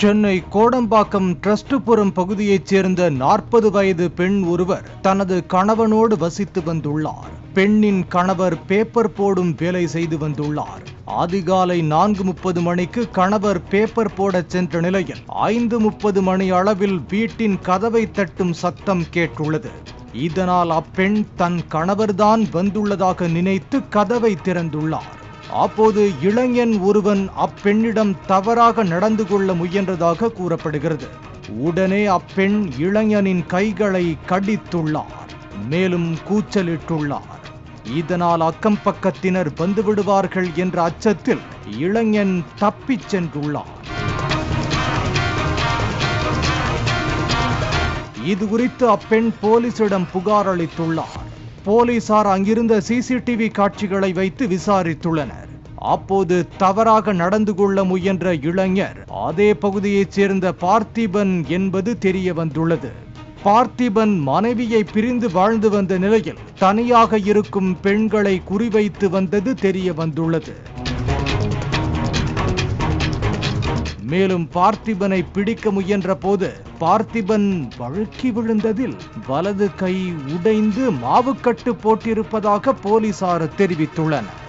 சென்னை கோடம்பாக்கம் ட்ரஸ்டுபுரம் பகுதியைச் சேர்ந்த 40 வயது பெண் ஒருவர் தனது கணவனோடு வசித்து வந்துள்ளார். பெண்ணின் கணவர் பேப்பர் போடும் வேலை செய்து வந்துள்ளார். அதிகாலை 4:30 மணிக்கு கணவர் பேப்பர் போட சென்ற நிலையில் 5:30 மணி அளவில் வீட்டின் கதவை தட்டும் சத்தம் கேட்டுள்ளது. இதனால் அப்பெண் தன் கணவர்தான் வந்துள்ளதாக நினைத்து கதவை திறந்துள்ளார். அப்போது இளைஞன் ஒருவன் அப்பெண்ணிடம் தவறாக நடந்து கொள்ள முயன்றதாக கூறப்படுகிறது. உடனே அப்பெண் இளைஞனின் கைகளை கடித்துள்ளார், மேலும் கூச்சலிட்டுள்ளார். இதனால் அக்கம் பக்கத்தினர் வந்துவிடுவார்கள் என்ற அச்சத்தில் இளைஞன் தப்பிச் சென்றுள்ளார். இது குறித்து அப்பெண் போலீசிடம் புகார் அளித்துள்ளார். போலீசார் அங்கிருந்த சிசிடிவி காட்சிகளை வைத்து விசாரித்துள்ளனர். அப்போது தவறாக நடந்து கொள்ள முயன்ற இளைஞர் அதே பகுதியைச் சேர்ந்த பார்த்திபன் என்பது தெரிய வந்துள்ளது. பார்த்திபன் மனைவியை பிரிந்து வாழ்ந்து வந்த நிலையில் தனியாக இருக்கும் பெண்களை குறிவைத்து வந்தது தெரிய வந்துள்ளது. மேலும் பார்த்திபனை பிடிக்க முயன்ற போது பார்த்திபன் வழுக்கி விழுந்ததில் வலது கை உடைந்து மாவுக்கட்டு போட்டிருப்பதாக போலீசார் தெரிவித்துள்ளனர்.